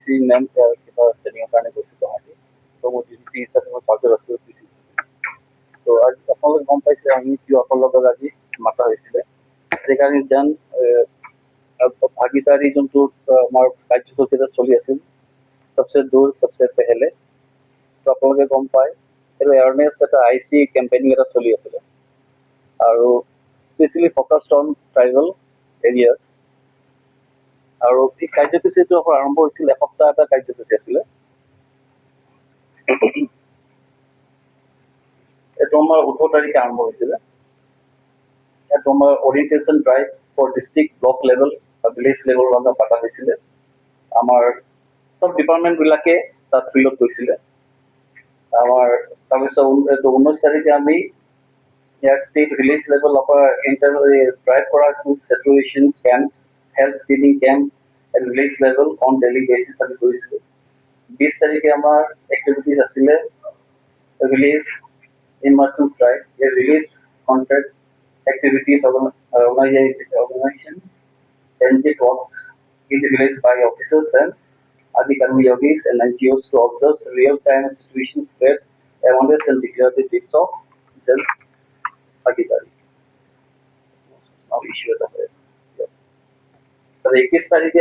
DDC ma'am কিবা ট্ৰেইনিঙৰ কাৰণে গৈছোঁ গুৱাহাটী। ত' মই ডিডিসি হিচাপে মই চাৰ্জত আছোঁ। তো আজি আপোনালোকে গম পাইছে আমি কিয় লগত আজি মাতা হৈছিলে ৰিগাৰ্ডিং ভাগিদাৰী যোনটো আমাৰ কাৰ্যসূচী এটা চলি আছিল সবচে দূৰ সবচে পেহেলে। তো আপোনালোকে গম পায় এইটো এৱাৰনেছ এটা IC কেম্পেইনিং এটা চলি আছিলে আৰু specially focused on tribal areas. আৰু এই কাৰ্যসূচীটো আৰম্ভ হৈছিল এসপ্তাহ এটা কাৰ্যসূচী আছিলে। এইটো আমাৰ 18 তাৰিখে আৰম্ভ হৈছিলে। এইটো আমাৰ orientation drive for district block level বা ভিলেজ লেভেল মানে পতা হৈছিলে। আমাৰ চব ডিপাৰ্টমেণ্টবিলাকে তাত ফিল্ডত গৈছিলে। আমাৰ তাৰপিছত 19 তাৰিখে আমি ইয়াৰ ষ্টেট ভিলেজ লেভেল ড্ৰাইভ কৰা saturation camps, health screening camp at village level on daily basis আমি কৰিছিলোঁ। 20 তাৰিখে আমাৰ এক্টিভিটিজ আছিলে village immersion drive, a village contact activities organization, NG talks in the village by officers and Adi Karmi yogis and NGOs to observe real-time situations where awareness and declare the dates of the Bhagidari. Now issue the press. So 21 तारीखे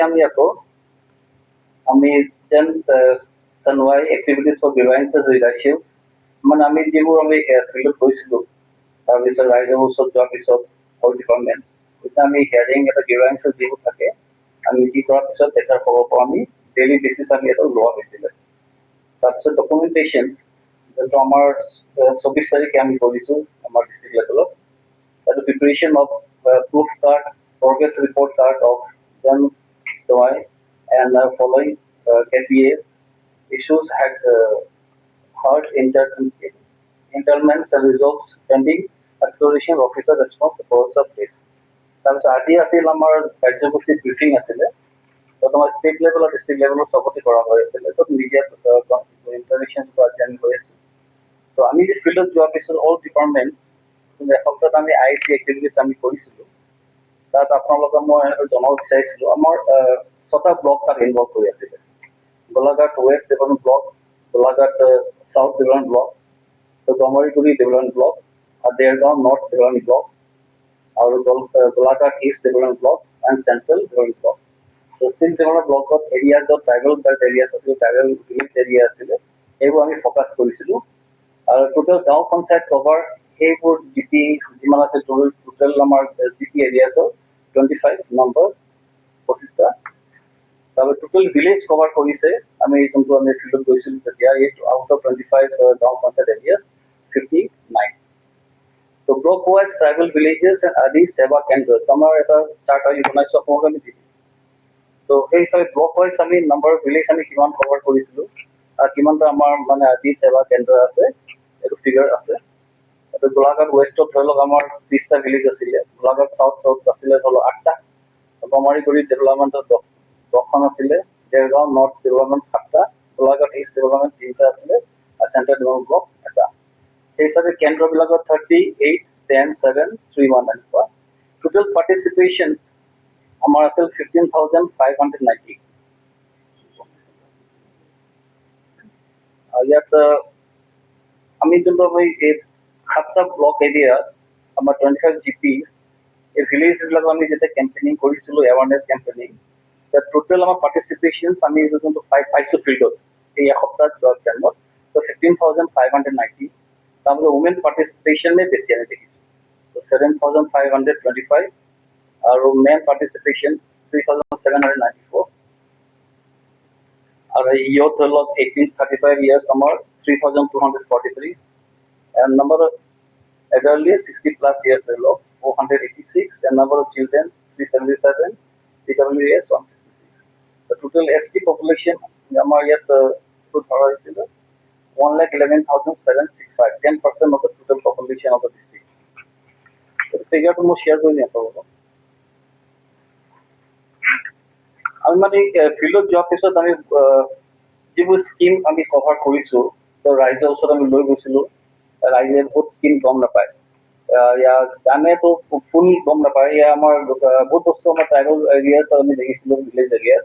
আমি then Sunway activities for grievances reductions মানে আমি যেবোৰ আমি ফিল্ডত গৈছিলোঁ তাৰপিছত ৰাইজৰ ওচৰত যোৱাৰ পিছত অল ডিপাৰ্টমেণ্টছ এতিয়া আমি হিয়াৰিং এটা গ্ৰিভাৰেঞ্চেছ যিবোৰ থাকে আমি কি কৰাৰ পিছত তেখেতৰ খবৰ পৰা আমি ডেইলি বেচিছ আমি এটা লোৱা হৈছিলে। তাৰপিছত ডকুমেণ্টেশ্যনছ যোনটো আমাৰ 24 তাৰিখে আমি কৰিছোঁ আমাৰ ডিষ্ট্ৰিক্ট লেভেলত এইটো preparation of proof card progress report card of then joy and following KPAs issues had heard interments and results pending exploration officer response to force update. তাৰপিছত আজি আছিল আমাৰ কাৰ্যসূচী ব্ৰিফিং আছিলে য'ত আমাৰ ষ্টেট লেভেল আৰু ডিষ্ট্ৰিক্ট লেভেলত চবতে কৰা হৈ আছিলে য'ত মিডিয়াত ইণ্টাৰেকশ্যন জানি হৈ আছিল। তো আমি ফিল্ডত যোৱাৰ পিছত অল ডিপাৰ্টমেণ্টছ এসপ্তাহত আমি IC এক্টিভিটিছ আমি কৰিছিলোঁ। তাত আপোনালোকক মই জনাব বিচাৰিছিলোঁ আমাৰ 6টা ব্লক তাত ইনভল্ভ হৈ আছিলে। Golaghat west development block, Golaghat south development block, Gamariguri development block, Dergaon north development block আৰু Golaghat east development block and central development block. তো চিক্স ডেভেলপমেণ্ট ব্লকত এৰিয়া য'ত ট্ৰাইবেল বেল্ট এৰিয়াছ আছিলে ট্ৰাইবেল ভিলেজ এৰিয়া আছিলে সেইবোৰ আমি ফ'কাছ কৰিছিলোঁ। আৰু টোটেল গাঁও পঞ্চায়ত কভাৰ সেইবোৰ GP যিমান আছে টোটেল আমাৰ GP এৰিয়াছৰ 25 নম্বৰ্ছ 25টা। তাৰপৰা টোটেল ভিলেজ কভাৰ কৰিছে আমি যোনটো আমি ফিল্ডত গৈছিলোঁ তেতিয়া এইট আউট অফ 25 গাঁও পঞ্চায়ত এৰিয়াছ 59। তো block wise tribal villages and আদি সেৱা কেন্দ্ৰছ আমাৰ এটা চাৰ্ট আমি বনাইছোঁ আপোনালোকে আমি দিম। তো সেই হিচাপে ব্লক ৱাইজ আমি নাম্বাৰ ভিলেজ আমি কিমান কভাৰ কৰিছিলোঁ আৰু কিমানটা আমাৰ মানে আদি সেৱা কেন্দ্ৰ আছে এইটো ফিগাৰ আছে। এইটো গোলাঘাট ৱেষ্টত ধৰি লওক আমাৰ 30টা ভিলেজ আছিলে, গোলাঘাট চাউথত আছিলে ধৰি লওক 8টা, গমাৰিগুৰি ডেভেলপমেণ্টত 10খন আছিলে, দেৰগাঁও নৰ্থ ডেভেলপমেণ্ট 7টা, গোলাঘাট ইষ্ট ডেভেলপমেণ্ট 3টা আছিলে আৰু চেণ্ট্ৰেল ডেভেলপমেণ্ট ব্লক 1টা। সেই হিচাপে কেন্দ্ৰবিলাকত 38, 10, 7, 3, 1 এনেকুৱা। টোটেল পাৰ্টিচিপেশ্যনছ আমাৰ আছিল 15,590। ইয়াত আমি যোনটো এই 7টা ব্লক এৰিয়া আমাৰ 25 GPs এই ভিলেজবিলাক আমি যেতিয়া কেম্পেইনিং কৰিছিলোঁ এৱাৰনেছ কেম্পেইনিং টোটেল আমাৰ পাৰ্টিচিপেশ্যনছ আমি যোনটো পাইছোঁ ফিল্ডত এই এসপ্তাহত যোৱা টাইমত তো 15,590। তাৰপিছত উমেন পাৰ্টিচিপেশ্যনে বেছি আমি দেখিছোঁ 7,525 আৰু মেন পাৰ্টিচিপেশ্যন 3,794 আৰু ইয়থ ধৰি লওক 18-35 years আমাৰ 3,243 and number of elderly 60+ years ধৰি লওক 486 and number of children 377, PWS 166. The total ST population আমাৰ ইয়াত ধৰা হৈছিল 1,11,765, 10% of the total population of the district. The figure to মই share কৰি দিম আপোনালোকক। আমি মানে ফিল্ডত যোৱাৰ পিছত আমি যিবোৰ স্কিম আমি কভাৰ কৰিছোঁ তো ৰাইজৰ ওচৰত আমি লৈ গৈছিলোঁ। ৰাইজে বহুত স্কিম গম নাপায়, জানেতো ফুল গম নাপায়। আমাৰ বহুত বস্তু আমাৰ ট্ৰাইবেল এৰিয়াছ আমি দেখিছিলোঁ ভিলেজ এৰিয়াত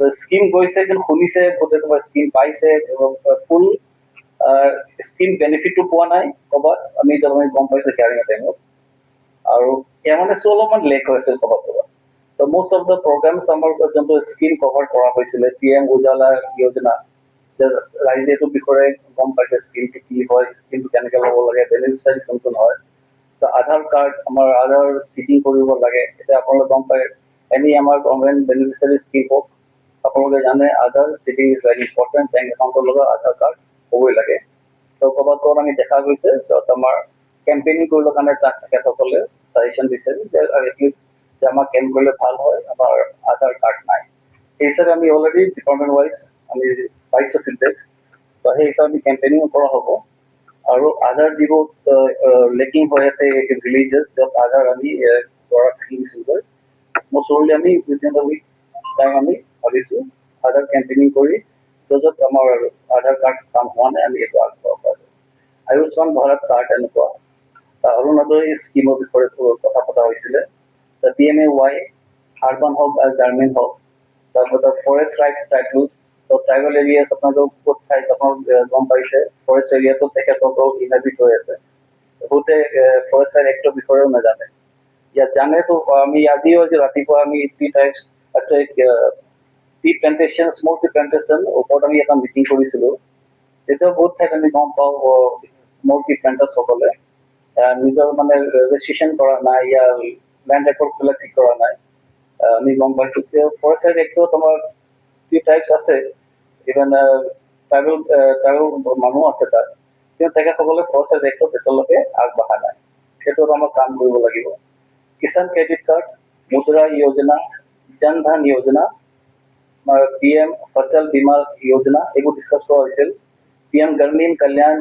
স্কিম গৈছে কিন্তু শুনিছে গোটেই তোমাৰ স্কিম পাইছে এবং ফুল স্কিম বেনিফিটটো পোৱা নাই ক'ৰবাত আমি তাৰমানে গম পাইছোঁ হিয়াৰিঙৰ টাইমত আৰু এৱাৰনেছটো অলপমান লেক হৈ আছিল ক'ৰবাত ক'ৰবাত ত' most of the programs আমাৰ যোনটো স্কিম কভাৰ কৰা হৈছিলে PM উজালা যোজনা যে ৰাইজে এইটো বিষয়ে গম পাইছে স্কিমটো কি হয় স্কিমটো কেনেকৈ ল'ব লাগে বেনিফিচিয়াৰী কোন কোন হয় ত' আধাৰ কাৰ্ড আমাৰ আধাৰ চিটিং কৰিব লাগে এতিয়া আপোনালোকে গম পায় এনি আমাৰ গভৰ্ণমেণ্ট বেনিফিচিয়াৰী স্কিম হওক আপোনালোকে জানে Aadhaar seeding is very important bank একাউণ্টৰ লগত আধাৰ কাৰ্ড হ'বই লাগে ত' ক'ৰবাত ক'ৰবাত আমি দেখা গৈছে য'ত আমাৰ কেম্পেইনিং কৰিবৰ কাৰণে তাত তেখেতসকলে ছাজেশ্যন দিছে যে এটলিষ্ট যে আমাৰ কেম্প কৰিলে ভাল হয় আমাৰ আধাৰ কাৰ্ড নাই সেই হিচাপে আমি অলৰেডি ডিপাৰ্টমেণ্ট ৱাইজ আমি পাইছোঁ ফিডবেকছ ত' সেই হিচাপে আমি কেম্পেইনিং কৰা হ'ব আৰু আধাৰ যিবোৰ লেকিং হৈ আছে ভিলেজেছ য'ত আধাৰ আমি কৰা থাকি দিছোঁগৈ most probably আমি উইদিন দ্য উইক টাইম আমি ভাবিছোঁ আধাৰ কেম্পেইনিং কৰি য'ত আমাৰ আধাৰ কাৰ্ড কাম হোৱা নাই আমি এইটো আগবঢ়াব পাৰোঁ আয়ুষ্মান ভাৰত কাৰ্ড এনেকুৱা অৰুণোদয় স্কিমৰ বিষয়ে কথা পতা হৈছিলে PMAY আৰ্বান হওক আৰু গ্ৰামীণ হওক তাৰপিছত ফৰেষ্ট ৰাইট টাইটেলছ ট্ৰাইবেল এৰিয়াছ আপোনালোকৰ ক'ত ঠাইত আপোনালোক গম পাইছে ফৰেষ্ট এৰিয়াটো তেখেতসকল ইনহাবিট হৈ আছে বহুতে ফৰেষ্ট ৰাইট এক্টৰ বিষয়েও নাজানে ইয়াত জানেতো আমি আজিও যে ৰাতিপুৱা আমি T types T plantation small tea plantation ওপৰত আমি এটা মিটিং কৰিছিলোঁ তেতিয়াও বহুত ঠাইত আমি গম পাওঁ স্মল টি প্লেণ্টাৰ্ছসকলে নিজৰ মানে ৰেজিষ্ট্ৰেশ্যন কৰা নাই ইয়াৰ লেণ্ড ৰেকৰ্ডবিলাক ঠিক কৰা নাই আমি গম পাইছোঁ যে ফৰেষ্ট ৰাইট এক্টত আমাৰ টি টাইপছ আছে ইভেন ট্ৰাইবেল মানুহ আছে তাত কিন্তু তেখেতসকলে ফৰেষ্ট ৰাইট এক্টত এতিয়ালৈকে আগবঢ়া নাই সেইটোত আমাক কাম কৰিব লাগিব কিষাণ ক্ৰেডিট কাৰ্ড মুদ্ৰা যোজনা জন ধন যোজনা PM ফচল বীমা যোজনা এইবোৰ ডিছকাছ কৰা হৈছিল PM গৰ্মীন কল্যাণ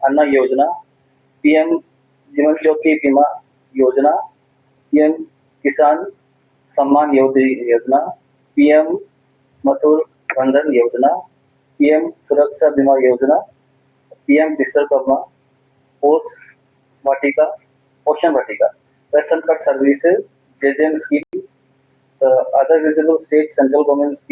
অন্ন योजना PM जीवन ज्योति बीमा योजना PM किसान सम्मान योजना PM मथुर बंधन योजना PM सुरक्षा बीमा योजना PM विश्वकर्मा पोस्ट वाटिका पोषण वाटिका ration card services JJM scheme other visible state central government